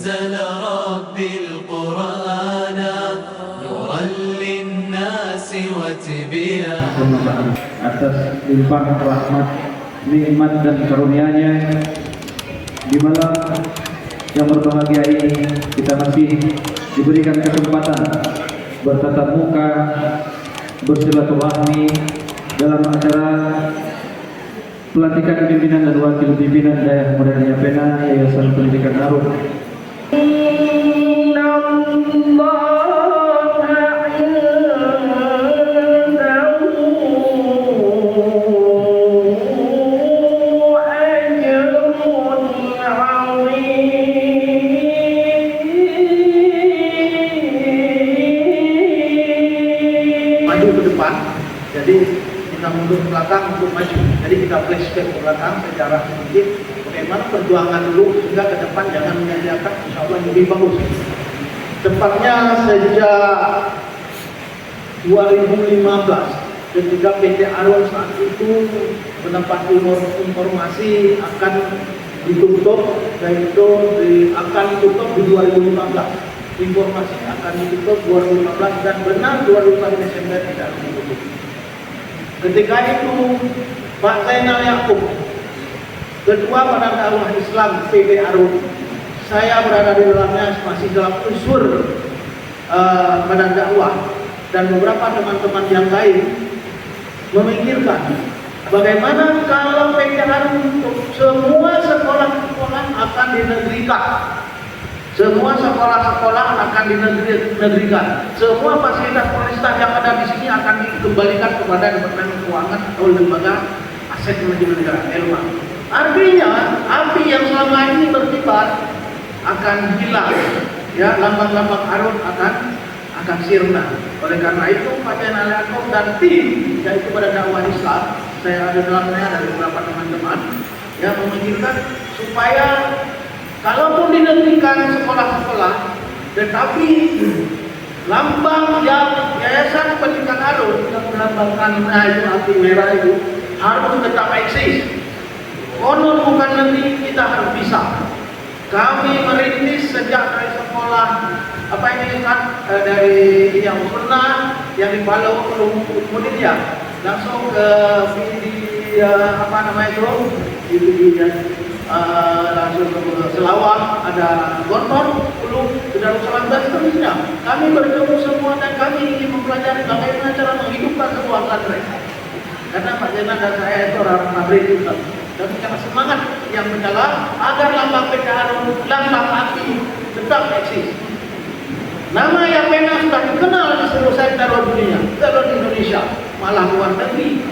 أنزل ربي القرآن نورا للناس وتبيانا. Atas limpahan rahmat, nikmat dan karunia-Nya di malam yang berbahagia ini, kita masih diberikan kesempatan bertatap muka, bersilaturahmi dalam acara pelantikan pimpinan dan wakil pimpinan Daerah Muda Yapena Yayasan Pendidikan Arun. Maju ke depan, jadi kita mundur ke belakang untuk maju. Jadi kita flashback ke belakang secara sedikit. Bagaimana perjuangan dulu sehingga ke depan jangan menyanyiakan, insya Allah lebih bagus. Tepatnya sejak 2015 ketika PT Arun saat itu mendapat informasi akan ditutup, yaitu akan ditutup di 2015. Informasi akan ditutup 2015 dan benar 21 Desember tidak ditutup. Ketika itu Pak Zainal Yaqub, Ketua Badan Dakwah Islam PT Arun, saya berada di dalamnya, masih dalam unsur Badan Dakwah, dan beberapa teman-teman yang lain memikirkan bagaimana kalau PT Arun semua sekolah-sekolah akan dinegrikan. Semua sekolah-sekolah akan dinegrikan. Semua fasilitas yang ada di sini akan dikembalikan kepada Departemen Keuangan atau Lembaga Aset Manajemen Negara (ELMA). Artinya, api yang selama ini berkibar akan hilang. Ya, lambang-lambang Arun akan sirna. Oleh karena itu, Pak Zainal Yaqub dan tim, yaitu Badan Dakwah Islam, saya ada dalamnya dari beberapa teman-teman, yang memikirkan supaya kalaupun dinegrikan sekolah-sekolah, tetapi lambang yang Yayasan Pendidikan Arun yang melambangkan itu api merah itu harus tetap eksis. Konon bukan negeri, kita harus bisa. Kami merintis sejak dari sekolah dari yang pernah yang di Palau kemudian langsung ke langsung ke Selawang, ada Gontor, Hulu, Darussalam dan seterusnya. Kami bertemu semua dan kami ingin mempelajari bagaimana cara menghidupkan sebuah pesantren. Karena Pak Zainal dan saya itu orang pabrik juga. Dan karena semangat yang menyala agar lambang PT Arun, lambang api tetap eksis. Nama Yapena sudah dikenal di seluruh sektor dunia, kalau di Indonesia, malah luar negeri.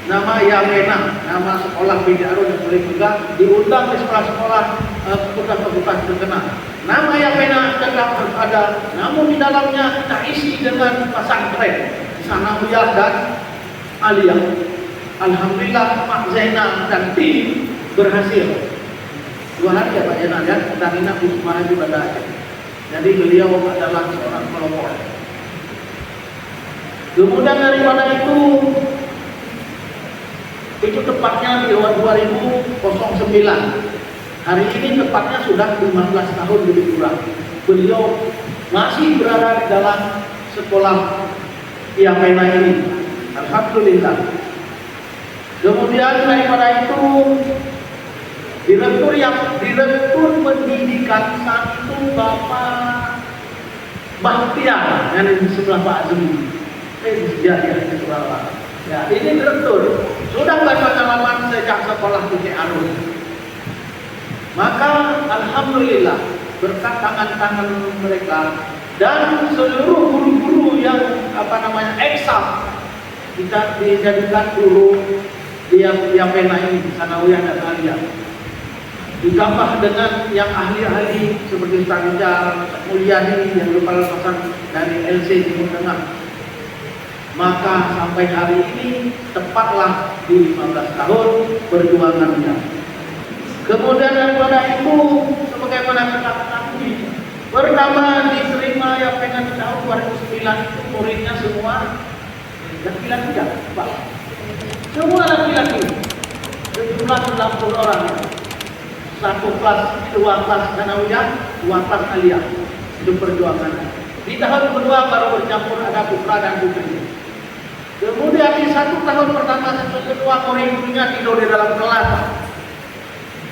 Nama Yapena, nama sekolah PT Arun yang boleh juga diundang di sekolah-sekolah fakultas terkenal. Nama Yapena tetap ada, namun di dalamnya kita isi dengan pesantren, sanawiyah dan aliyah. Alhamdulillah Pak Zainal dan tim berhasil. 2 hari ya Pak Zainal ya, kita nginap di Wisma Haji Banda Aceh. Jadi beliau adalah seorang pelopor. Kemudian daripada itu tepatnya di 2009. Hari ini tepatnya sudah 15 tahun lebih kurang. Beliau masih berada di dalam sekolah Yapena ini. Alhamdulillah. Kemudian daripada itu direktur pendidikan saat itu Bapak Bahtiar yang di sebelah Pak Azmi. Ya, ini direktur sudah berpengalaman sejak sekolah PT Arun. Maka alhamdulillah berkat tangan-tangan mereka dan seluruh guru-guru yang eksam kita dijadikan guru di Yapena ini, sanawiyah dan aliyah. Ditambah dengan yang ahli-ahli seperti Ustaz Rijal, Mulyani yang kepala pasang dari LC Timur Tengah. Maka sampai hari ini tepatlah di 15 tahun perjuangannya. Kemudian daripada itu, sebagaimana kita ketahui, pertama diterima Yapena di tahun 2009 itu muridnya semua laki-laki ya, Pak. Semua laki-laki. Sejumlah 90 orang. 1 kelas 2 kelas Sanawiyah, 2 kelas Aliyah. Itu perjuangan. Di tahun kedua baru bercampur ada putra dan putri. Kemudian di 1 tahun pertama sampai kedua orang punya tidur di dalam kelas.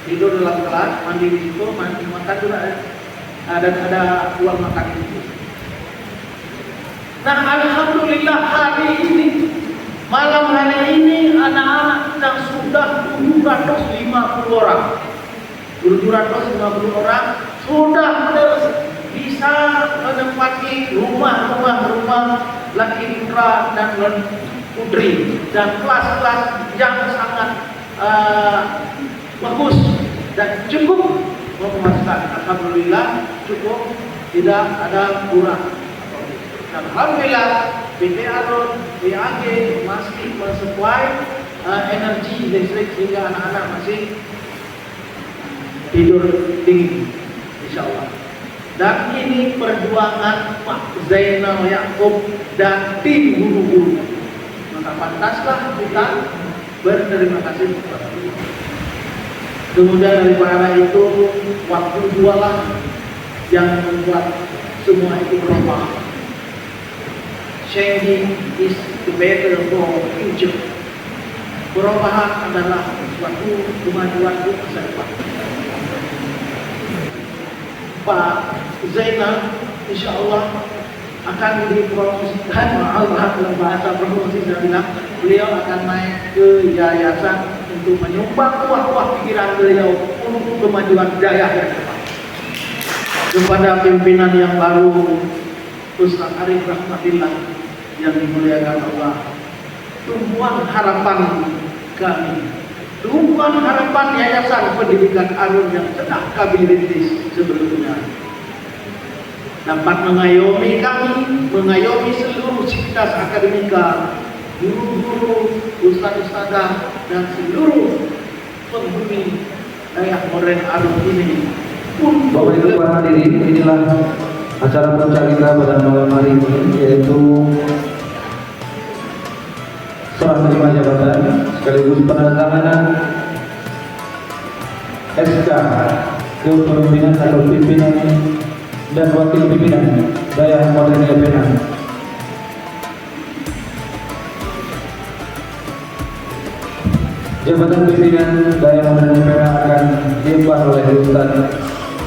Tidur di dalam kelas, mandi di situ, mandi makan juga ada uang makan di situ. Nah, alhamdulillah hari ini, malam hari ini anak-anak kita sudah 750 orang. 750 orang sudah bisa menempati rumah laki putra dan putri dan kelas-kelas yang sangat bagus dan cukup memuaskan. Alhamdulillah cukup, tidak ada kurang. Alhamdulillah PT Arun, PAG masih mensuplai energi listrik sehingga anak-anak masih tidur tinggi, insya Allah. Dan ini perjuangan Pak Zainal Yaakob dan tim guru-guru. Maka pantaslah kita berterima kasih kepada Allah. Kemudian daripada itu, waktu jualan yang membuat semua itu berubah. Changing is the better for future. Perubahan adalah suatu kemajuan untuk masa depan. Pak Zainal insya Allah akan dipromosikan, dalam bahasa promosi saya bilang, beliau akan naik ke yayasan untuk menyumbang kuah-kuah pikiran beliau untuk kemajuan daya yang depan. Kepada pimpinan yang baru, Ustaz Arif Rahmatillah yang dimuliakan Allah, tumpuan harapan kami, tumpuan harapan Yayasan Pendidikan Arun yang sedang kami rintis sebelumnya, dapat mengayomi kami, mengayomi seluruh sivitas akademika, guru-guru, ustaz-ustazah, dan seluruh penghuni daerah Moren Arun ini. Bapak Ibu para hadirin, inilah acara puncak kita pada malam hari ini, yaitu serah terima jabatan sekaligus penandatanganan SK kepemimpinan atau pimpinan dan wakil pimpinan daerah Moren Penang. Jabatan pimpinan daerah Moren Penang akan diemban oleh Ustaz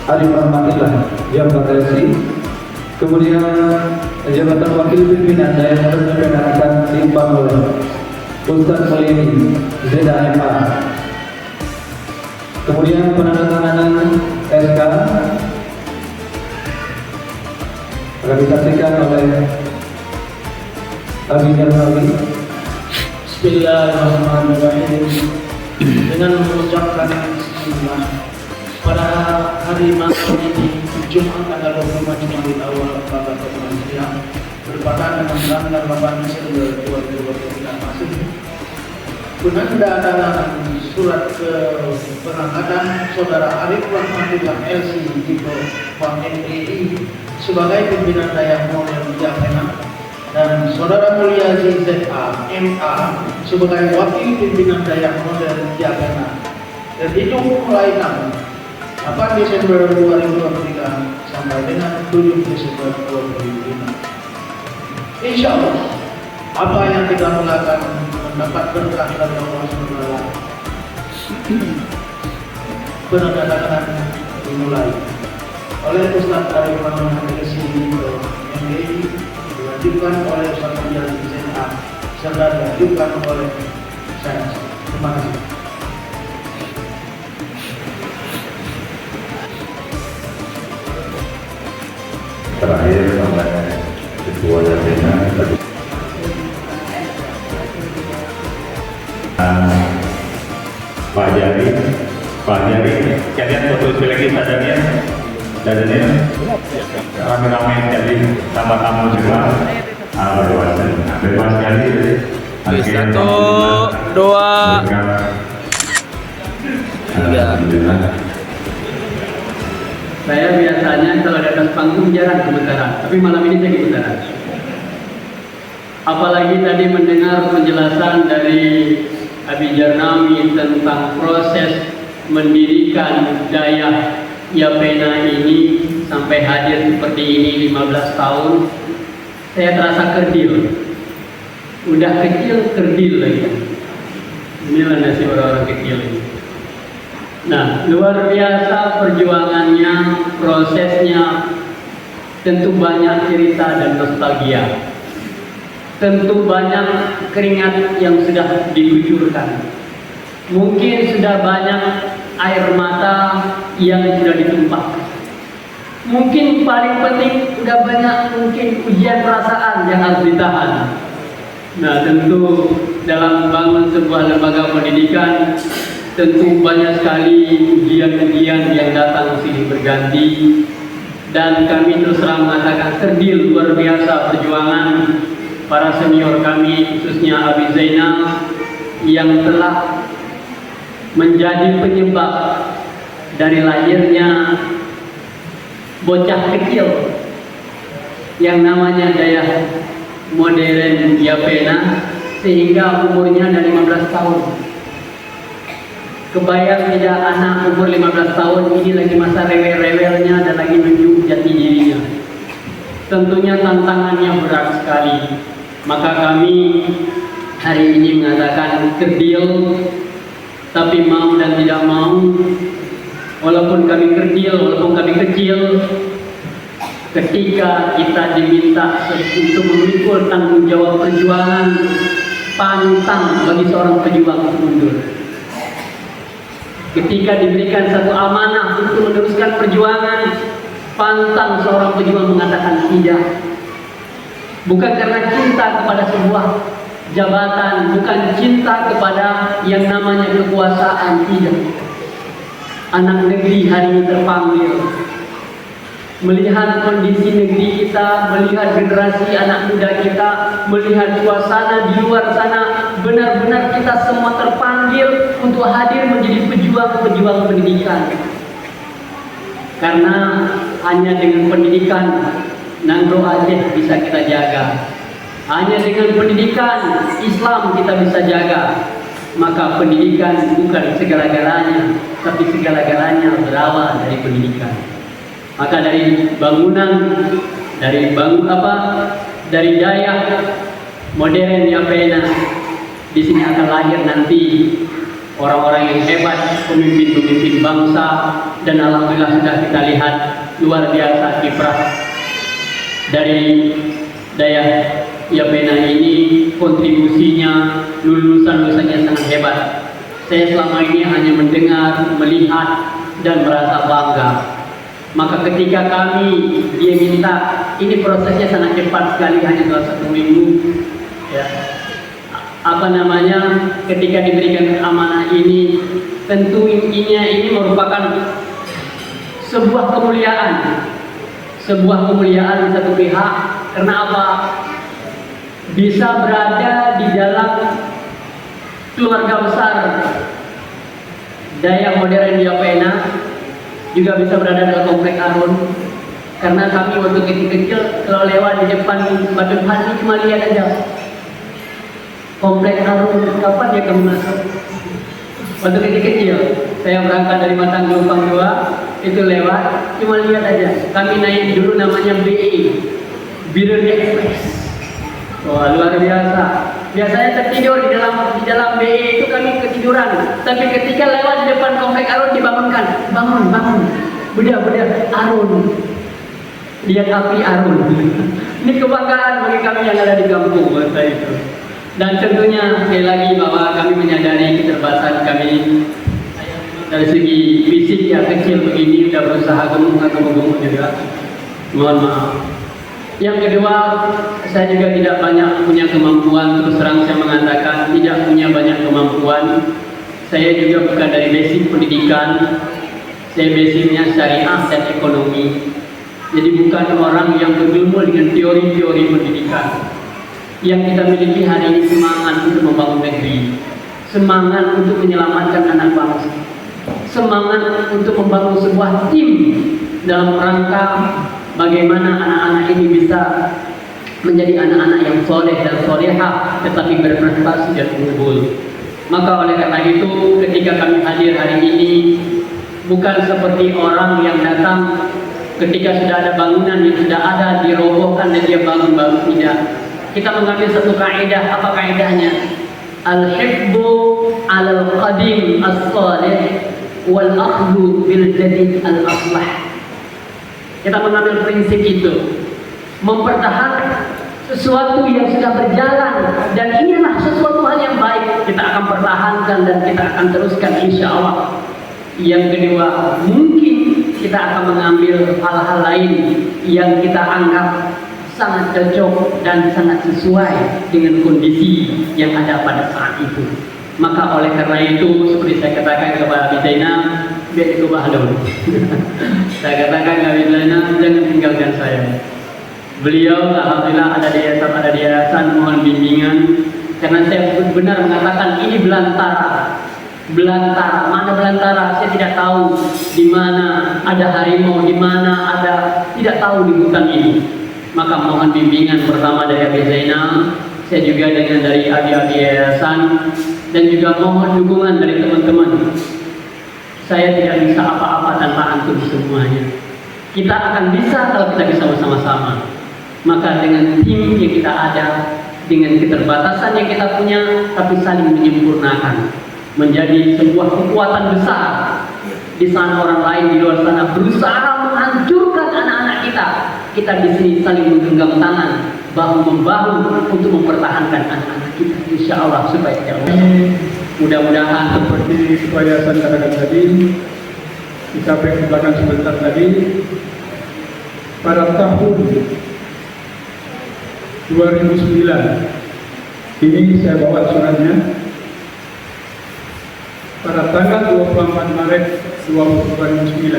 Arif Rahmatillah jabatan LC. Kemudian jabatan wakil pimpinan daerah Moren Penang akan diemban oleh Ustaz Solihin ZMA. Kemudian penandatanganan SK akan disaksikan oleh Abi Jarnawi. Bismillahirrahmanirrahim. Dengan mengucapkan bismillah, pada hari malam ini Jumat tanggal 25 Jumadil Awal 1445 bertepatan dengan tanggal 8 Desember 2023 masuk penandatanganan surat keberangkatan Saudara Arif Rahmatillah LC Diko Bank NEI sebagai pimpinan daerah Moren Penang dan Saudara Mulia ZZA MA sebagai wakil pimpinan daerah Moren Penang. Dan itu mulai 8 Desember 2023 sampai dengan 7 Desember 2025. Insya Allah apa yang kita melakukan mendapat berkah dari Allah SWT. Penandatanganan dimulai oleh Ustaz Arif Rahmatillah MDI, dilanjutkan oleh Ustaz Mulia ZZA serta dilanjutkan oleh saya. Terima kasih. Terakhir oleh Ketua Jabina Pak Jari, kalian foto lagi sadarnya, rame-rame jadi sama tamu juga. Bebas sekali. Satu, dua, tiga. Saya biasanya kalau di atas panggung jarang gemetaran, tapi malam ini saya gemetaran. Apalagi tadi mendengar penjelasan dari Abi Jarnawi tentang proses mendirikan Daya Yapena ini sampai hadir seperti ini 15 tahun, saya terasa kerdil. Udah kecil, kerdil lagi. Inilah nasib orang-orang kecil ini. Nah, luar biasa perjuangannya, prosesnya, tentu banyak cerita dan nostalgia. Tentu banyak keringat yang sudah dikucurkan. Mungkin sudah banyak air mata yang sudah ditumpahkan. Mungkin paling penting sudah banyak mungkin ujian perasaan yang harus ditahan. Nah, tentu dalam membangun sebuah lembaga pendidikan, tentu banyak sekali ujian-ujian yang datang silih berganti, dan kami terus terang mengatakan kerdil luar biasa perjuangan para senior kami, khususnya Abi Zainal, yang telah menjadi penyebab dari lahirnya bocah kecil yang namanya Daya Modern Yapena, sehingga umurnya dari 15 tahun. Kebayang tidak anak umur 15 tahun ini lagi masa rewel-rewelnya dan lagi menunjuk jati dirinya. Tentunya tantangannya berat sekali. Maka kami hari ini mengatakan kerdil, tapi mau dan tidak mau, walaupun kami kerdil, walaupun kami kecil, ketika kita diminta untuk memikul tanggung jawab perjuangan, pantang bagi seorang pejuang untuk mundur. Ketika diberikan satu amanah untuk meneruskan perjuangan, pantang seorang pejuang mengatakan tidak. Bukan karena cinta kepada sebuah jabatan, bukan cinta kepada yang namanya kekuasaan, tidak. Anak negeri hari ini terpanggil, melihat kondisi negeri kita, melihat generasi anak muda kita, melihat suasana di luar sana, benar-benar kita semua terpanggil untuk hadir menjadi pejuang-pejuang pendidikan. Karena hanya dengan pendidikan Nangro Aceh bisa kita jaga. Hanya dengan pendidikan Islam kita bisa jaga. Maka pendidikan bukan segala-galanya, tapi segala-galanya berawal dari pendidikan. Maka dari bangunan, dari Daya Modern Yapena, di sini akan lahir nanti orang-orang yang hebat, pemimpin-pemimpin bangsa, dan alhamdulillah sudah kita lihat luar biasa kiprah dari Daya Yapena ini, kontribusinya, lulusan-lulusannya sangat hebat. Saya selama ini hanya mendengar, melihat, dan merasa bangga. Maka ketika dia minta, ini prosesnya sangat cepat sekali, hanya dalam 1 minggu. Ya. Ketika diberikan amanah ini, tentu ini merupakan sebuah kemuliaan. Sebuah kemuliaan di satu pihak, karena apa? Bisa berada di dalam keluarga besar Daya Modern Yapena, juga bisa berada dalam komplek Arun. Karena kami waktu kecil-kecil kalau lewat di depan Batu Hati cuma lihat aja komplek Arun, kapan dia kamu masuk? Waktu kecil-kecil saya berangkat dari Matang Gelombang 2 itu lewat, cuma lihat aja. Kami naik dulu namanya BE, Biren Express. Wah, luar biasa. Biasanya tertidur di dalam BE itu kami ketiduran. Tapi ketika lewat di depan komplek Arun dibangunkan, bangun. Budak Arun. Lihat api Arun. Ini kebanggaan bagi kami yang ada di kampung masa itu. Dan tentunya sekali lagi bahwa kami menyadari keterbatasan kami dari segi fisik yang kecil begini, sudah berusaha gemuk juga. Mohon maaf. Yang kedua, saya juga tidak banyak punya kemampuan. Terus terang saya mengatakan tidak punya banyak kemampuan. Saya juga bukan dari basic pendidikan. Saya basicnya syariah dan ekonomi. Jadi bukan orang yang bergumul dengan teori-teori pendidikan. Yang kita miliki hari ini semangat untuk membangun negeri, semangat untuk menyelamatkan anak bangsa, semangat untuk membangun sebuah tim dalam rangka bagaimana anak-anak ini bisa menjadi anak-anak yang soleh dan solehah, tetapi berprestasi dan unggul. Maka oleh karena itu ketika kami hadir hari ini, bukan seperti orang yang datang ketika sudah ada bangunan yang sudah ada dirobohkan dan dia bangun-bangun, tidak. Kita mengambil satu kaidah. Apa kaidahnya? Al-hibbu alal qadim as-salih wal akhdhu bil jadid al-aslah. Kita mengambil prinsip itu, mempertahankan sesuatu yang sudah berjalan dan inilah sesuatu hal yang baik, kita akan pertahankan dan kita akan teruskan insya Allah. Yang kedua, mungkin kita akan mengambil hal-hal lain yang kita anggap sangat cocok dan sangat sesuai dengan kondisi yang ada pada saat itu. Maka oleh karena itu, seperti saya katakan kepada Abi Zainab, biar itu bahlul. Saya katakan kepada Abi Zainab, jangan tinggalkan saya. Beliau alhamdulillah ada di yayasan, mohon bimbingan, karena saya benar mengatakan ini belantara. Mana belantara? Saya tidak tahu di mana ada harimau, di mana ada, tidak tahu di hutan ini. Maka mohon bimbingan pertama dari Abi Zainal, saya juga dengan dari abi-abi yayasan, dan juga mohon dukungan dari teman-teman. Saya tidak bisa apa-apa tanpa antum semuanya. Kita akan bisa kalau kita bisa bersama-sama. Maka dengan tim yang kita ada, dengan keterbatasan yang kita punya, tapi saling menyempurnakan, menjadi sebuah kekuatan besar. Di sana orang lain di luar sana berusaha menghancurkan anak-anak kita. Kita di sini saling menggenggam tangan, bahu membahu untuk mempertahankan anak-anak kita. Insya Allah supaya jauh. Mudah-mudahan Seperti Ketua Yayasan katakan tadi, kita ke belakang sebentar tadi, pada tahun 2009 ini saya bawa suratnya, pada tanggal 24 Maret 2009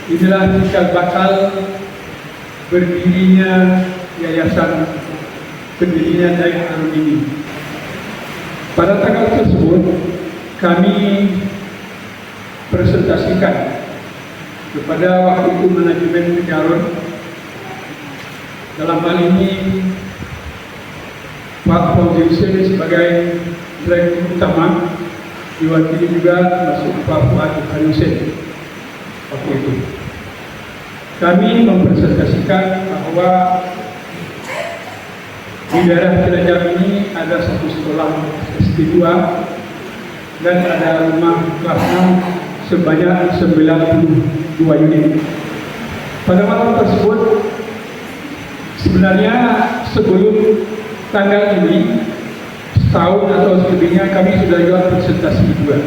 inilah cikal bakal berdirinya yayasan, berdirinya Daik Harum ini. Pada tanggal tersebut kami presentasikan kepada waktu itu manajemen Pejarun, dalam hal ini Pak Fauzi Hussein sebagai direktur utama, diwakili juga masuk Pak Fuad Hussein. Waktu itu kami mempresentasikan bahwa di daerah Cilacap ini ada satu sekolah SD2 dan ada rumah kelas 6 sebanyak 92 unit. Pada malam tersebut, sebenarnya sebelum tanggal ini, setahun atau selebihnya kami sudah jual presentasi juga.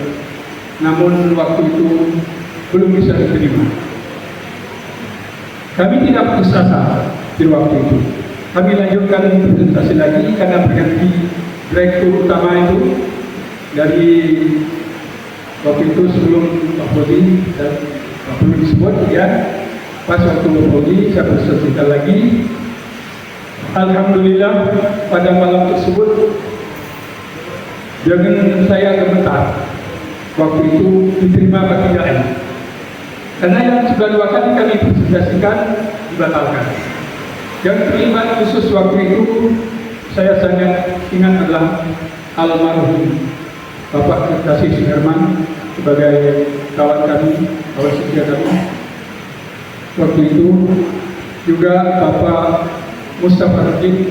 Namun waktu itu belum bisa diterima. Kami tidak putus asa di waktu itu. Kami lanjutkan presentasi lagi karena berganti direktur utama itu dari waktu itu sebelum Pak Bodi dan Pak Bodi disebut ya. Pas waktu Pak Bodi saya presentasikan lagi. Alhamdulillah pada malam tersebut jangan saya gemetar. Waktu itu diterima atau tidak, karena yang sudah 2 kali kami presentasikan dibatalkan. Yang terlibat khusus waktu itu saya sangat ingat adalah almarhum Bapak Kasih Suherman sebagai kawan kami, kawan setia kami. Waktu itu juga Bapak Mustafa Rajin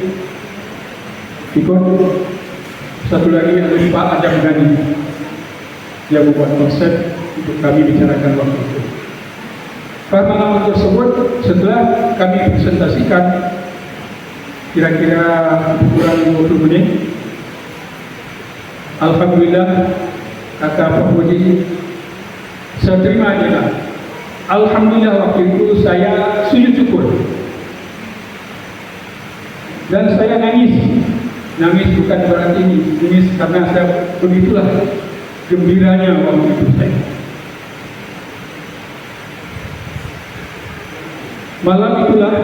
ikut. Satu lagi ada Pak Adam Ghani yang membuat konsep untuk kami bicarakan waktu itu. Pada malam tersebut setelah kami presentasikan kira-kira kurang 20 menit, alhamdulillah kata Pak Budi, saya terima aja lah. Alhamdulillah waktu itu saya sujud syukur dan saya nangis bukan berarti nangis karena saya begitulah gembiranya waktu itu saya. Malam itulah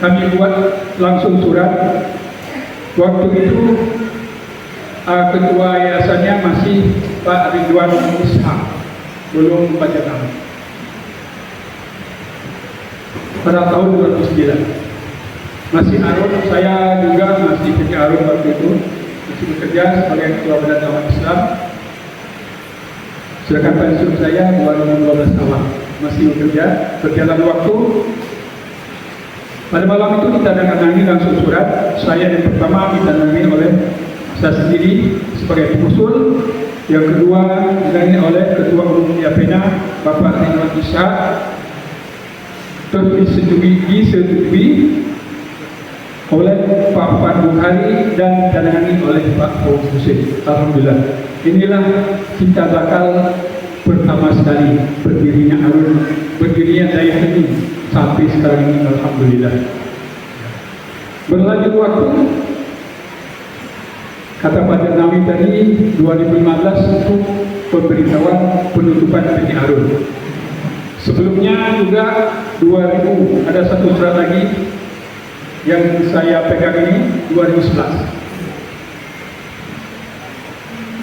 kami buat langsung surat. Waktu itu ketua yayasannya masih Pak Ridwan Ishak, belum baca nama. Pada tahun 2009 masih Arun, saya juga masih kerja Arun waktu itu, bekerja sebagai Ketua Badan Dakwah Islam. Sedangkan pensiun saya 2012 awal, masih bekerja. Berjalan waktu, pada malam itu ditandatangani langsung surat. Saya yang pertama ditandatangani oleh saya sendiri sebagai pengusul, yang kedua ditandatangani oleh Ketua Umum YAPENA Bapak Ridwan Ishak, terus disetujui oleh Pak Fuad Bukhari dan ditandatangani oleh Pak Fawzi Hussein. Alhamdulillah, inilah cinta bakal pertama sekali berdirinya Arun, berdirinya Daya ini sampai sekarang ini. Alhamdulillah. Berlanjut waktu, kata Pak Nawi tadi 2015 untuk pemberitahuan penutupan PT Arun. Sebelumnya juga 2000 ada satu surat lagi yang saya pegang ini 2011.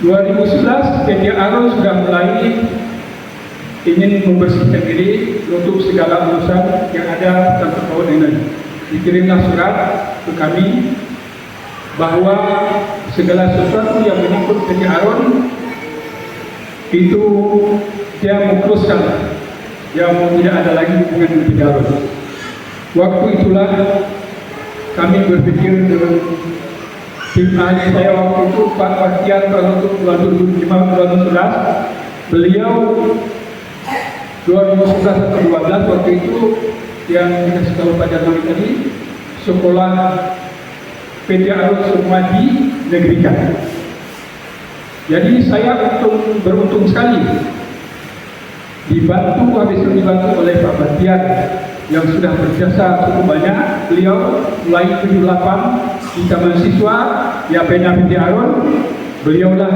2011 PT Arun sudah mulai ingin membersihkan diri untuk segala urusan yang ada tentang terkait dengan. Dikirimlah surat ke kami bahwa segala sesuatu yang menyangkut PT Arun itu dia menguruskan, dia mau tidak ada lagi hubungan dengan PT Arun. Waktu itulah kami berpikir dengan tim ahli saya waktu itu, Pak Waktiar untuk 2015, beliau 2011 atau 2012 waktu itu yang dikasih tahu pada kami tadi, sekolah PT Arun semua dinegerikan. Jadi saya beruntung sekali dibantu, habis itu dibantu oleh Pak Waktiar yang sudah berjasa cukup banyak. Beliau mulai 78 di Taman Siswa YAPENA PT Arun, beliaulah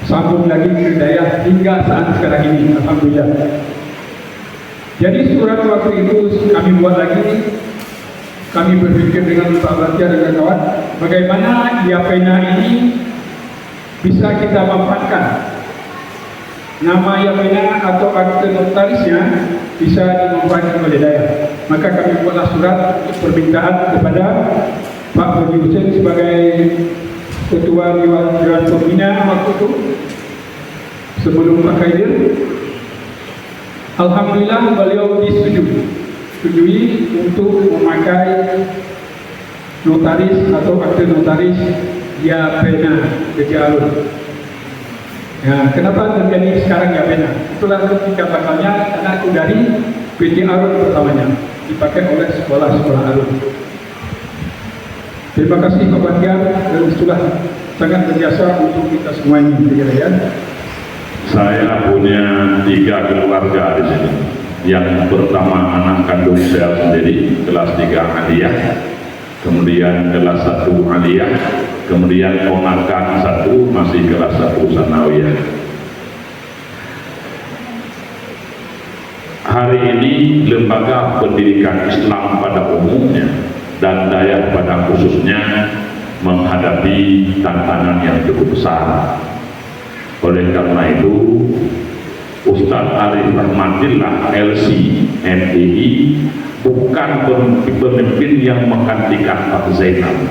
sambung lagi ke daya hingga saat sekarang ini. Alhamdulillah. Jadi surat waktu itu kami buat lagi, kami berpikir dengan Pak Batia dan kawan, bagaimana YAPENA ini bisa kita manfaatkan. Nama YAPENA atau akte notarisnya bisa dimanfaatkan oleh daya. Maka kami buatlah surat permintaan kepada Pak Fawzi Hussein sebagai Ketua Dewan Pembina waktu itu sebelum Pak Khaidir. Alhamdulillah beliau disetujui untuk memakai notaris atau akte notaris YAPENA PT Arun. Ya, kenapa terjadi sekarang YAPENA? Itulah ketika bakalnya karena itu dari PT Arun pertamanya dipakai oleh sekolah-sekolah Arun. Terima kasih Pak Batia dan itulah sangat berjasa untuk kita semua ini. Ya. Saya punya 3 keluarga di sini. Yang pertama anak kandung saya sendiri, kelas 3 aliyah, kemudian kelas 1 aliyah, kemudian ponakan 1 masih kelas 1 sanawiyah. Hari ini lembaga pendidikan Islam pada umumnya dan daya pada khususnya menghadapi tantangan yang cukup besar. Oleh karena itu, Ustadz Arif Rahmatillah LC MDI bukan pemimpin yang menggantikan Pak Zainal.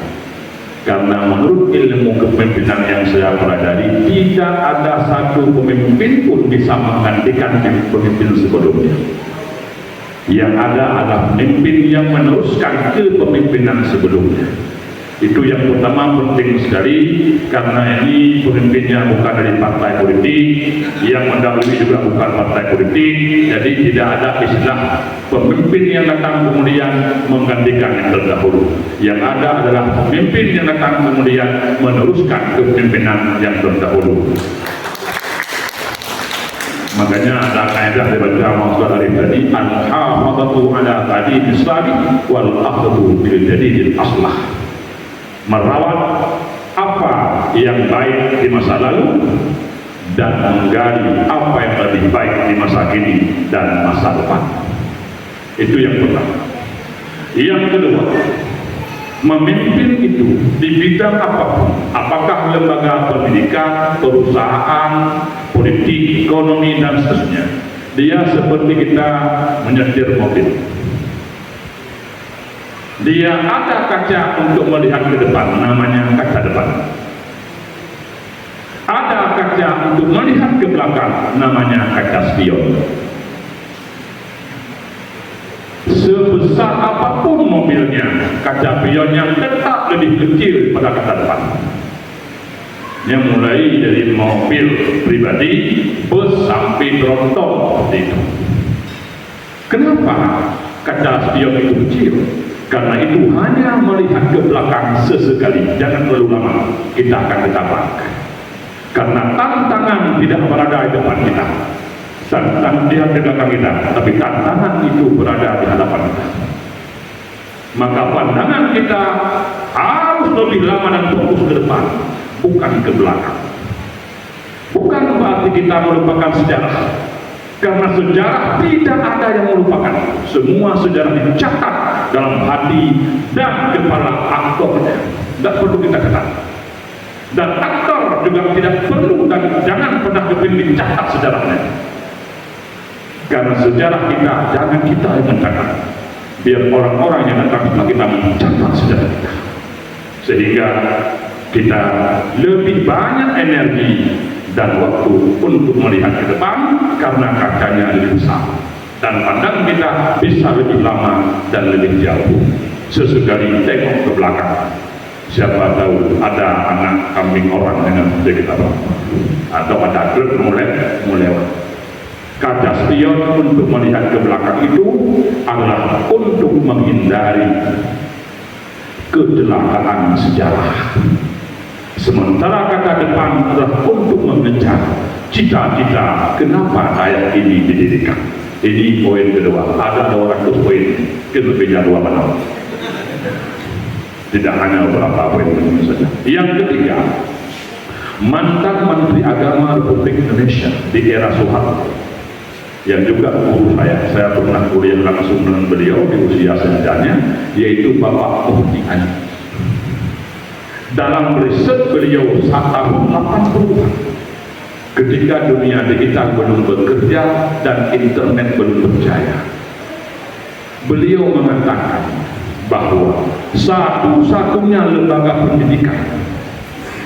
Karena menurut ilmu kepemimpinan yang saya pelajari, tidak ada satu pemimpin pun bisa menggantikan pemimpin sebelumnya. Yang ada adalah pemimpin yang meneruskan kepemimpinan sebelumnya. Itu yang pertama penting sekali, karena ini pemimpinnya bukan dari partai politik, yang mendahului juga bukan partai politik. Jadi tidak ada istilah pemimpin yang datang kemudian menggantikan yang terdahulu. Yang ada adalah pemimpin yang datang kemudian meneruskan kepemimpinan yang terdahulu. Makanya ada kaidah dibaca maksud dari tadi, al-hafadatu ala qadimil islami wal akhdhu bil jadidil aslah. Merawat apa yang baik di masa lalu dan menggali apa yang lebih baik di masa kini dan masa depan. Itu yang pertama. Yang kedua, memimpin itu di bidang apapun, apakah lembaga pendidikan, perusahaan, politik, ekonomi dan seterusnya. Dia seperti kita menyetir mobil. Dia ada kaca untuk melihat ke depan, namanya kaca depan. Ada kaca untuk melihat ke belakang, namanya kaca spion. Sebesar apapun mobilnya, kaca spionnya tetap lebih kecil pada kaca depan. Yang mulai dari mobil pribadi, bus sampai tronton seperti itu. Kenapa kaca spion itu kecil? Karena itu hanya melihat ke belakang sesekali, jangan terlalu lama, kita akan ketabrak. Karena tantangan tidak berada di depan kita, tantangan di belakang kita, tapi tantangan itu berada di hadapan kita. Maka pandangan kita harus lebih lama dan fokus ke depan, bukan ke belakang. Bukan berarti kita melupakan sejarah, karena sejarah tidak ada yang melupakan. Semua sejarah dicatat dalam hati dan kepala aktornya. Tidak perlu kita catat. Dan aktor juga tidak perlu dan jangan pernah kepingin dicatat sejarahnya. Karena sejarah kita jangan kita yang mencatat. Biar orang-orang yang datang setelah kita mencatat sejarah kita. Sehingga kita lebih banyak energi dan waktu untuk melihat ke depan karena kacanya lebih besar. Dan pandangan kita bisa lebih lama dan lebih jauh. Sesekali tengok ke belakang. Siapa tahu ada anak kambing orang dengan kita atau ada klub mulai. Kaca spion untuk melihat ke belakang itu adalah untuk menghindari kecelakaan sejarah. Sementara kaca depan adalah untuk mengejar cita-cita kenapa dayak ini didirikan. Ini poin kedua. Ada 200 poin, kita beda 2 menit. Tidak hanya beberapa poin saja. Yang ketiga, mantan Menteri Agama Republik Indonesia di era Soeharto, yang juga guru saya pernah kuliah langsung dengan beliau di usia sejanya, yaitu Bapak Muhdi Ani. Dalam riset beliau tahun 80-an, ketika dunia digital belum bekerja dan internet belum berjaya, beliau mengatakan bahwa satu-satunya lembaga pendidikan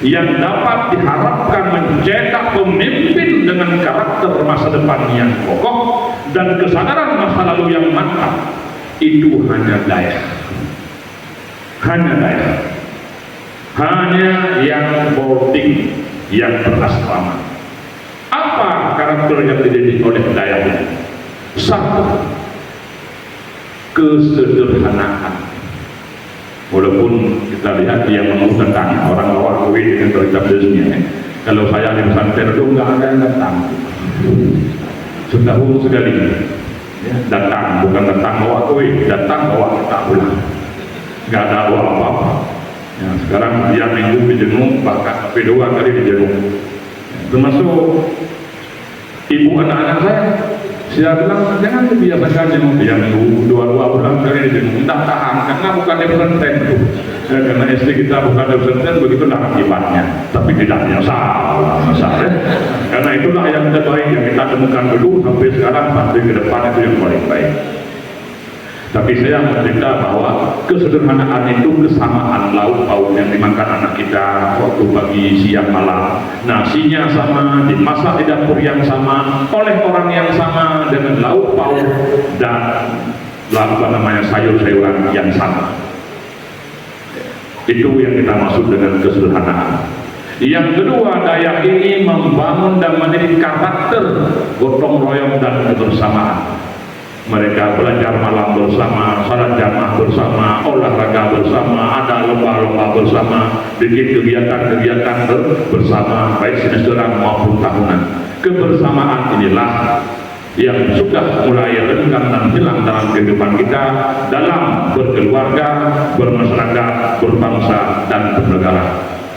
yang dapat diharapkan mencetak pemimpin dengan karakter masa depan yang kokoh dan kesadaran masa lalu yang mantap itu hanya dayak. Hanya yang boarding, yang berasrama. Apa karakter yang dididik oleh dayak ini? Satu, kesederhanaan. Walaupun kita lihat dia mengeluh tentang orang luar kuih dengan berita bisnisnya. Kalau saya di pesantren itu nggak ada yang datang. Setahun sekali datang, bukan datang bawa kuih, datang bawa kita pulang. Nggak ada bawa apa-apa. Ya, sekarang dia minggu di Jenung, bahkan sampai 2 kali di Jenung. Termasuk ibu anak-anak saya bilang jangan dibiasakan Jenung, dia minggu 2 bulan kali di Jenung. Entah tahan, karena bukan di pesantren itu. Ya, karena istri kita bukan di pesantren, begitulah akibatnya. Tapi tidak masalah. Karena itulah yang terbaik yang kita temukan dulu sampai sekarang, sampai ke depan itu yang paling baik. Tapi saya mencerita bahwa kesederhanaan itu kesamaan lauk pauk yang dimakan anak kita waktu pagi, siang, malam. Nasinya sama, dimasak di dapur yang sama, oleh orang yang sama, dengan lauk pauk dan sayur-sayuran yang sama. Itu yang kita maksud dengan kesederhanaan. Yang kedua, dayak ini membangun dan mendidik karakter gotong royong dan kebersamaan. Mereka belajar malam bersama, salat jamaah bersama, olahraga bersama, ada lomba-lomba bersama, bikin kegiatan-kegiatan bersama, baik semesteran maupun tahunan. Kebersamaan inilah yang sudah mulai renggang dan hilang dalam kehidupan kita dalam berkeluarga, bermasyarakat, berbangsa, dan bernegara.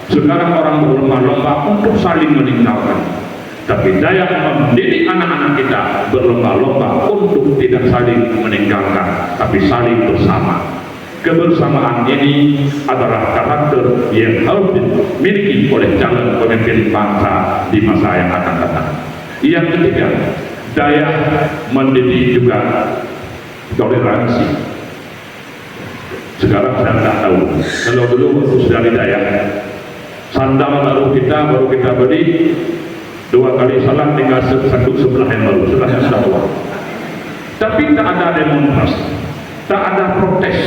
Sekarang orang berlomba-lomba untuk saling meninggalkan. Tapi Dayak mendidik anak-anak kita berlomba-lomba untuk tidak saling meninggalkan, tapi saling bersama. Kebersamaan ini adalah karakter yang harus dimiliki oleh calon pemimpin bangsa di masa yang akan datang. Yang ketiga, Dayak mendidik juga toleransi. Sekarang saya tidak tahu. Kalau dulu waktu sudah Dayak, sandal baru kita beli 2 kali salat, tinggal satu sebelah yang baru, sebelahnya sudah tua. Tapi tak ada demonstrasi, tak ada protes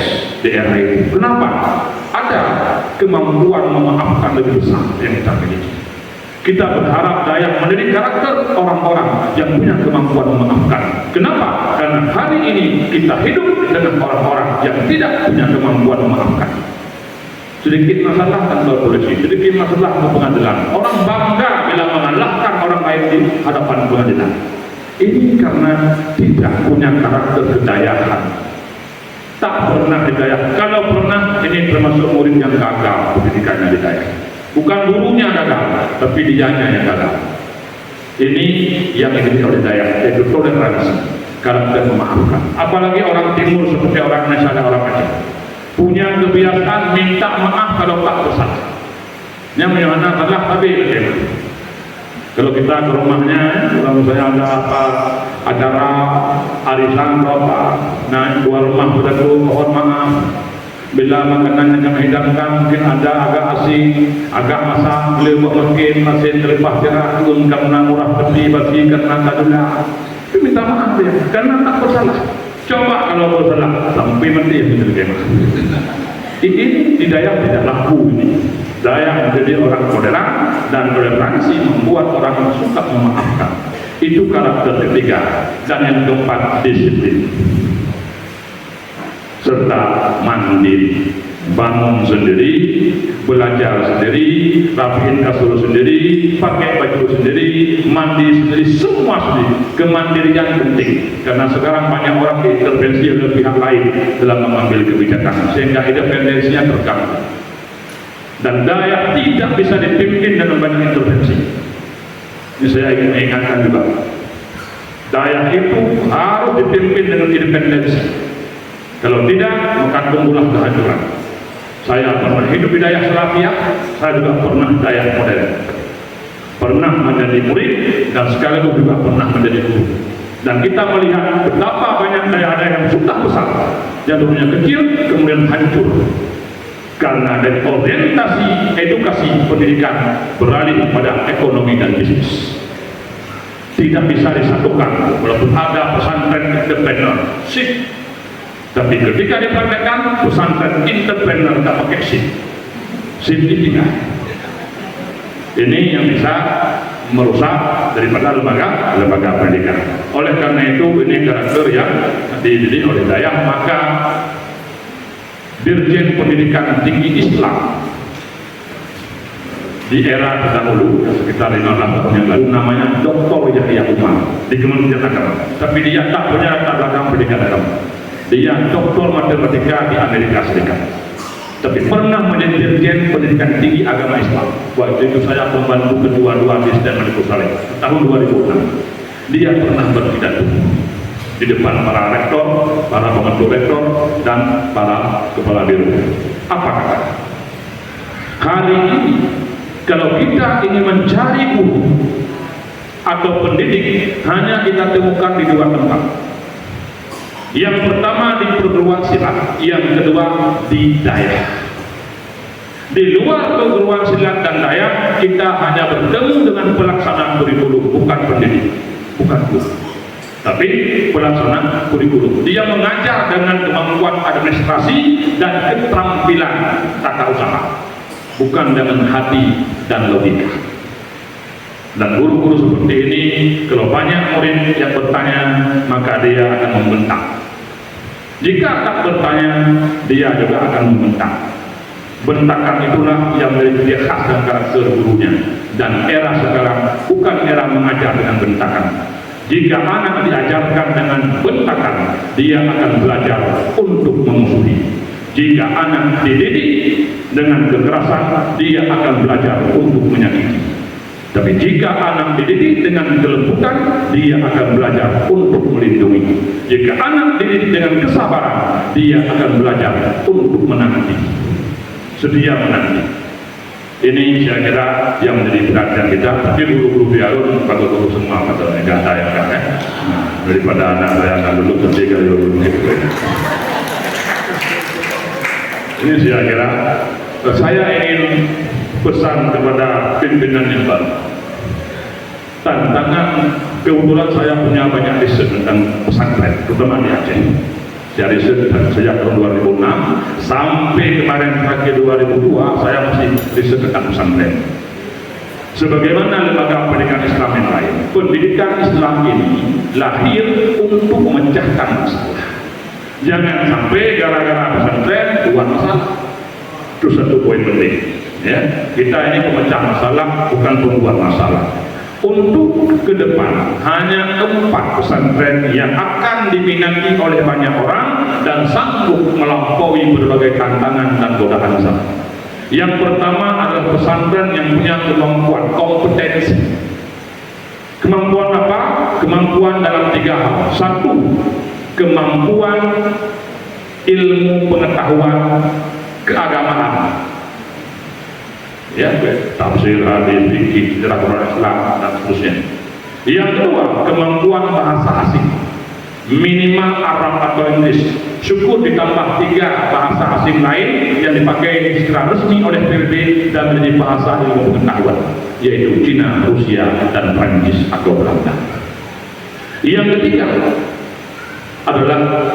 di era itu. Kenapa? Ada kemampuan memaafkan lebih besar yang kita miliki. Kita berharap Dayak menjadi karakter orang-orang yang punya kemampuan memaafkan. Kenapa? Karena hari ini kita hidup dengan orang-orang yang tidak punya kemampuan memaafkan. Sedikit masalah kantor polisi, sedikit masalah ke pengadilan. Orang bangga bila mengalahkan orang lain di hadapan pengadilan. Ini karena tidak punya karakter kedayakan. Tak pernah didayak. Kalau pernah, ini termasuk murid yang gagal pendidikannya didayak. Bukan gurunya gagal, tapi dianya yang gagal. Ini yang dimiliki oleh Dayak, yaitu toleransi, karakter memaafkan. Apalagi orang timur seperti orang Indonesia dan orang Aceh, punya kebiasaan minta maaf kalau tak bersalah. Yang mana salah tapi bagaimana? Kalau kita ke rumahnya, kalau misalnya ada apa acara arisan atau apa, nah keluar rumah kita mohon maaf. Bila makanan yang kami hidangkan mungkin ada agak asin, agak masak, beliau mungkin masih terlepas jarak karena murah peti bagi karena kadula. Tapi minta maaf ya, karena tak bersalah. Coba kalau bersalah sampai mati yang bagaimana? Ini di Dayak tidak laku ini. Dayak menjadi orang toleran dan toleransi membuat orang suka memaafkan. Itu karakter ketiga. Dan yang keempat, disiplin serta mandiri, bangun sendiri, belajar sendiri, rapihin kasur sendiri, pakai baju sendiri, mandi sendiri, semua sendiri. Kemandirian penting karena sekarang banyak orang diintervensi oleh pihak lain dalam mengambil kebijakan sehingga independensinya terganggu. Dan Dayak tidak bisa dipimpin dengan banyak intervensi. Ini saya ingin mengingatkan juga, Dayak itu harus dipimpin dengan independensi. Kalau tidak, maka tunggulah kehancuran. Saya pernah hidup di Dayak Selapia, saya juga pernah Dayak modern. Pernah menjadi murid dan sekaligus juga pernah menjadi guru. Dan kita melihat betapa banyak Dayak-Dayak yang sudah besar, yang dulunya kecil, kemudian hancur. Karena dari orientasi edukasi pendidikan beralih pada ekonomi dan bisnis. Tidak bisa disatukan, walaupun ada pesantren independen, sip. Tapi ketika dipraktekkan pesantren entrepreneur tak pakai SIM tidak. Ini yang bisa merusak daripada lembaga pendidikan. Oleh karena itu ini karakter yang dididik oleh Dayak. Maka Dirjen Pendidikan Tinggi Islam di era terdahulu sekitar 15 tahun yang lalu namanya Dr. Yahya Umar di Kementerian Agama. Tapi dia tak punya latar belakang pendidikan agama. Dia doktor matematika di Amerika Serikat. Tapi pernah menjadi Dirjen Pendidikan Tinggi Agama Islam. Waktu itu saya membantu kedua-dua di Sdn Malik Saleh tahun 2006. Dia pernah berpidato di depan para rektor, para pembantu rektor, dan para kepala biro. Apa kata? Hari ini kalau kita ingin mencari guru atau pendidik, hanya kita temukan di 2 tempat. Yang pertama di perguruan silat, yang kedua di Dayak. Di luar perguruan silat dan Dayak, kita hanya bertemu dengan pelaksana kurikulum, bukan pendidik, bukan guru, tapi pelaksana kurikulum. Dia mengajar dengan kemampuan administrasi dan keterampilan tata usaha, bukan dengan hati dan logika. Dan guru-guru seperti ini, kalau banyak murid yang bertanya, maka dia akan membentak. Jika tak bertanya, dia juga akan membentak. Bentakan itulah yang menjadi ciri khas dan karakter gurunya. Dan era sekarang bukan era mengajar dengan bentakan. Jika anak diajarkan dengan bentakan, dia akan belajar untuk memusuhi. Jika anak dididik dengan kekerasan, dia akan belajar untuk menyakiti. Tapi jika anak dididik dengan kelembutan, dia akan belajar untuk melindungi. Jika anak dididik dengan kesabaran, dia akan belajar untuk menanti, sedia menanti. Ini saya kira yang menjadi perhatian kita. Tapi guru-guru biarun, bagus guru semua pada negara yang kan. Daripada anak saya akan dulu ketika dulu gitu. Ini saya kira saya ingin pesan kepada pimpinan yang baru. Tantangan, kebetulan saya punya banyak riset tentang pesantren, terutama di Aceh. Saya riset sejak tahun 2006 sampai kemarin terakhir 2002 saya masih riset tentang pesantren. Sebagaimana lembaga pendidikan Islam yang lain, pendidikan Islam ini lahir untuk memecahkan masalah. Jangan sampai gara-gara pesantren buat masalah. Itu satu poin penting. Ya, kita ini pemecah masalah, bukan pembuat masalah. Untuk ke depan hanya 4 pesantren yang akan diminati oleh banyak orang dan sanggup melampaui berbagai tantangan dan godaan zaman. Yang pertama adalah pesantren yang punya kemampuan, kompetensi. Kemampuan apa? Kemampuan dalam 3 hal. 1. Kemampuan ilmu pengetahuan keagamaan. Ya, tafsir, hadis, fikih, sejarah Quran Islam dan seterusnya. Yang kedua, kemampuan bahasa asing. Minimal Arab atau Inggris. Syukur ditambah 3 bahasa asing lain yang dipakai secara resmi oleh PBB dan menjadi bahasa ilmu pengetahuan, yaitu Cina, Rusia, dan Prancis atau Belanda. Yang ketiga adalah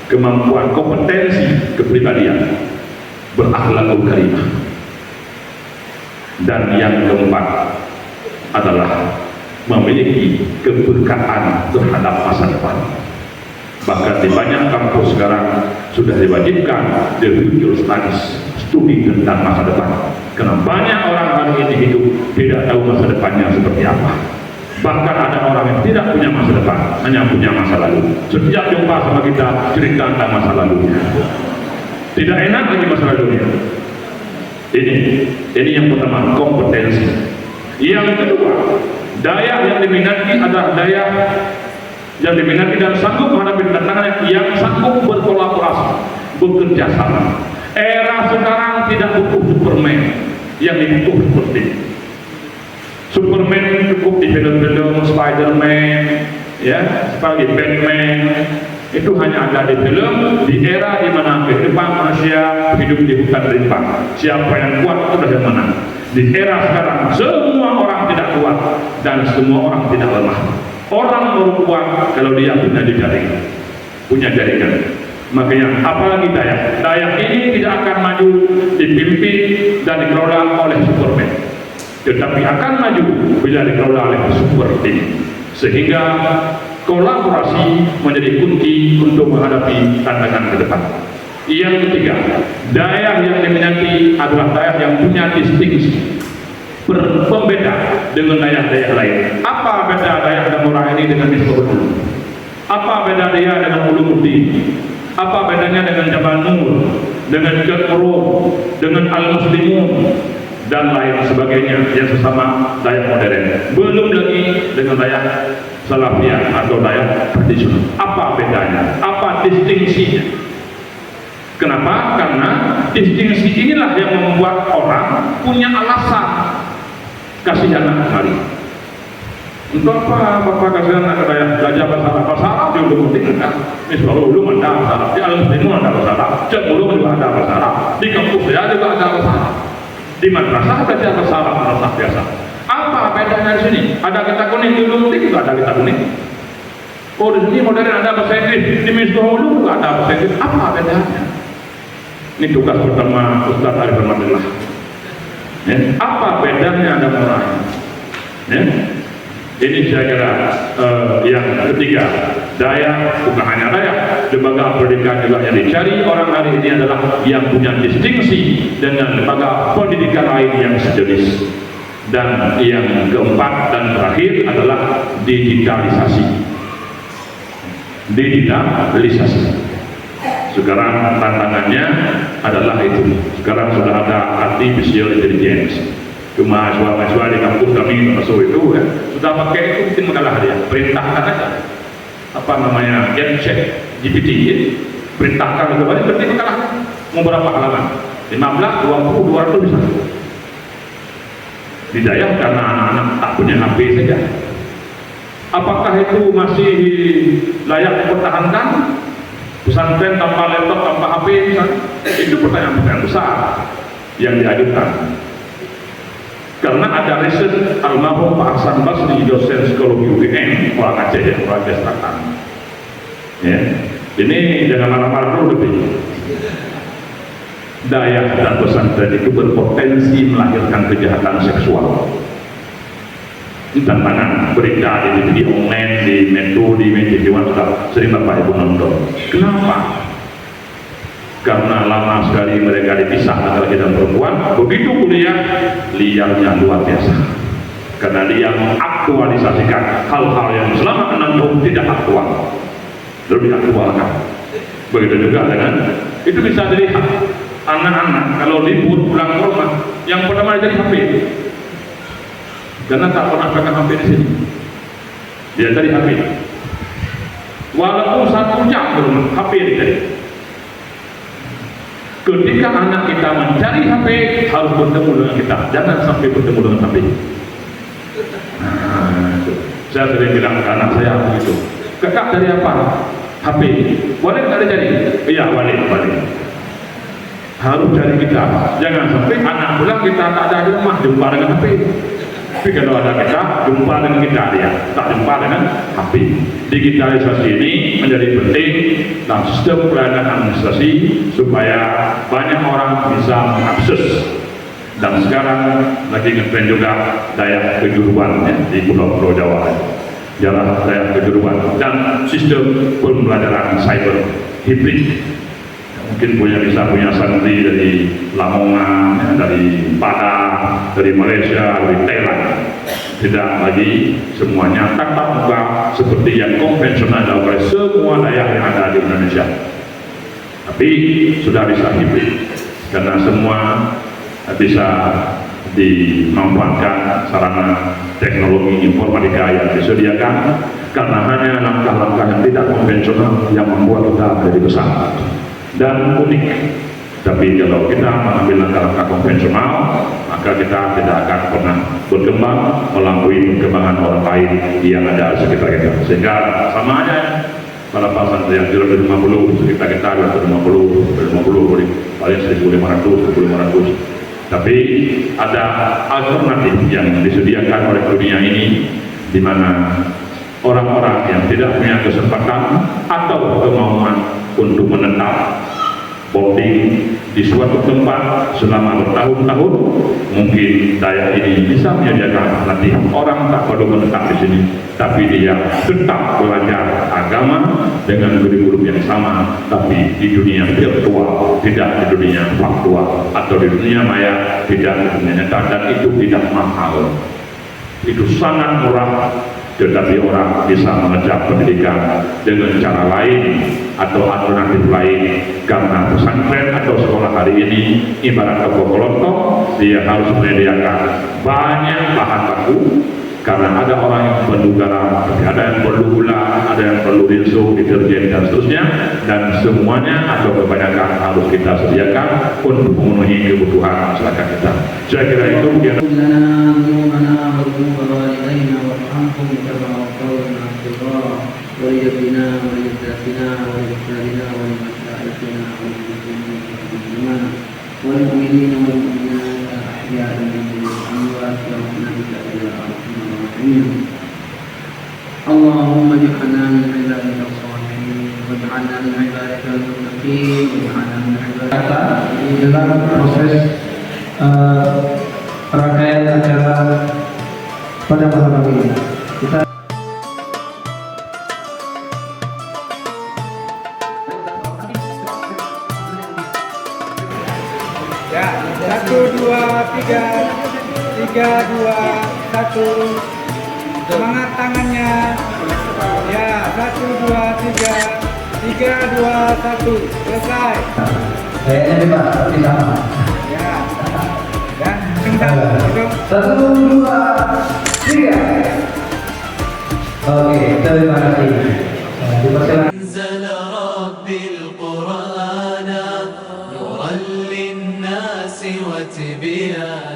kemampuan kompetensi kepribadian, berakhlakul karimah. Dan yang keempat adalah memiliki kepekaan terhadap masa depan. Bahkan di banyak kampus sekarang sudah diwajibkan the future studies, studi tentang masa depan. Karena banyak orang hari ini hidup tidak tahu masa depannya seperti apa. Bahkan ada orang yang tidak punya masa depan, hanya punya masa lalu. Setiap jumpa sama kita cerita tentang masa lalunya. Tidak enak lagi masa lalunya. Ini yang pertama, kompetensi. Yang kedua, daya yang diminati adalah daya yang diminati dan sanggup menghadapi tantangan, yang sanggup berkolaborasi, bekerja sama. Era sekarang tidak butuh Superman, yang dibutuh seperti Superman cukup di film-film Spider-Man, ya, sebagai Batman. Itu hanya ada di film. Di era di mana kehidupan manusia hidup di hutan rintang, siapa yang kuat itu yang menang. Di era sekarang semua orang tidak kuat dan semua orang tidak lemah. Orang baru kuat kalau dia punya jaringan, Makanya apalagi daya ini tidak akan maju dipimpin dan dikelola oleh Superman, tetapi akan maju bila dikelola oleh super tim, sehingga kolaborasi menjadi kunci untuk menghadapi tantangan ke depan. Yang ketiga, daya yang diminati adalah daya yang punya distingsi, pembeda dengan daya-daya lain. Apa beda daya Damora ini dengan Misbahul? Apa beda dia dengan Ulumuddin? Apa bedanya dengan Jabal Nur, dengan Jatmuru, dengan Al-Muslimun dan lain sebagainya yang sesama daya modern? Belum lagi dengan daya Salafiyah atau daya tradisional. Apa bedanya? Apa distingsinya? Kenapa? Karena distingsi inilah yang membuat orang punya alasan kasih anak kali. Untuk apa Bapak kasih anak daya belajar bahasa Arab di Ulumuddin kan? Misbahul Ulum ada bahasa Arab, di Al-Muslimun ada bahasa Arab, Jatmuru juga ada bahasa Arab, di kampus saya juga ada bahasa Arab, di madrasah belajar bahasa Arab, madrasah biasa. Apa bedanya di sini? Ada kita kuning, di Ulumuddin juga ada kita kuning. Oh, di sini modern ada bahasa Inggris, di Misbahul Ulum juga ada bahasa Inggris. Apa bedanya? Ini tugas pertama Ustaz Arif Rahmatullah. Ya. Apa bedanya ada orang? Ya. Ini saya kira yang ketiga, daya, bukan hanya daya, lembaga pendidikan juga yang dicari orang hari ini adalah yang punya distingsi dengan lembaga pendidikan lain yang sejenis. Dan yang keempat dan terakhir adalah digitalisasi. Sekarang tantangannya adalah itu. Sekarang sudah ada artificial intelligence. Mahasiswa-mahasiswa di kampus kami masuk itu ya, sudah pakai itu mungkin mengalah dia. Perintahkan aja. Apa namanya? Get check GPT ya. Perintahkan itu berarti mengalah. Mau berapa halaman? 15, 20, 200 bisa. Didaya karena anak-anak tak punya HP saja. Apakah itu masih layak dipertahankan? pesantren tanpa laptop, tanpa HP misalnya. Itu pertanyaan-pertanyaan besar yang diajukan. Karena ada riset almarhum Pak Hasan Basri, dosen psikologi UGM, orang Aceh ya, orang Aceh Selatan. Ya, ini jangan marah-marah dulu lebih. Daya dan pesantren itu berpotensi melahirkan kejahatan seksual. Ini tantangan berita di TV online, di Metro, di media Dewan sudah sering Bapak Ibu nonton. Kenapa? Karena lama sekali mereka dipisah antara laki dan perempuan. Begitu kuliah, liarnya luar biasa. Karena dia mengaktualisasikan hal-hal yang selama 6 tahun tidak aktual, lebih aktualkan. Begitu juga dengan itu bisa dilihat anak-anak kalau libur pulang ke rumah yang pertama jadi HP, karena tak pernah pegang HP di sini. Dia dari HP, walaupun 1 jam di rumah HP dicari. Ketika anak kita mencari HP, harus bertemu dengan kita, jangan sampai bertemu dengan HP. Saya sering bilang ke anak saya begitu, kakak dari apa? HP. Boleh nggak dicari? Iya, boleh. Harus cari kita, jangan sampai anak pulang kita tak ada di rumah, jumpa dengan HP. Tapi kalau ada kita, jumpa dengan kita, dia tak jumpa dengan HP. Digitalisasi ini menjadi penting dalam sistem pelayanan administrasi supaya banyak orang bisa mengakses. Dan sekarang lagi ngetren juga daya kejuruan ya, di pulau-pulau Jawa, jalan daya kejuruan dan sistem pembelajaran cyber hibrid. Mungkin bisa punya santri dari Lamongan, ya, dari Padang, dari Malaysia, dari Thailand. Tidak lagi semuanya tatap muka seperti yang konvensional oleh semua daerah yang ada di Indonesia. Tapi sudah bisa hibrid karena semua bisa dimanfaatkan sarana teknologi informatika yang disediakan, karena hanya langkah-langkah yang tidak konvensional yang membuat kita menjadi besar dan unik. Tapi kalau kita mengambil langkah-langkah konvensional, maka kita tidak akan pernah berkembang melampaui perkembangan orang lain yang ada di sekitar kita. Sehingga sama aja pada pasal yang 250 sekitar kita 250 paling 1.500. Tapi ada alternatif yang disediakan oleh dunia ini, di mana orang-orang yang tidak punya kesempatan atau kemauan untuk menetap boarding di suatu tempat selama bertahun-tahun, mungkin daya ini bisa menyediakan nanti orang tak perlu menetap di sini, tapi dia tetap belajar agama dengan kurikulum yang sama, tapi di dunia virtual, tidak di dunia faktual, atau di dunia maya, tidak di dunia nyata, dan itu tidak mahal, itu sangat murah. Tetapi orang bisa mengejar pendidikan dengan cara lain atau alternatif lain, karena pesantren atau sekolah hari ini ibarat toko kelontong, dia harus menyediakan banyak bahan baku, karena ada orang yang perlu garam, ada yang perlu gula, ada yang perlu rinso, deterjen dan seterusnya, dan semuanya atau kebanyakan harus kita sediakan untuk memenuhi kebutuhan masyarakat kita. Saya kira itu dia. اللهم اجعلنا من عبادك الصالحين واجعلنا من عبادك المتقين واجعلنا من عبادك dalam proses rangkaian acara pada malam ini. Kita Ya, 1, 2, 3, 3, 2, 1. Semangat tangannya. Ya, 1, 2, 3, 3, 2, 1. Selesai. kayaknya Pak seperti sama. Ya. Dan kencang. 1, 2, 3. Oke, terima kasih. Dipersilakan. أنزل ربي القرآن نورا للناس وتبيانا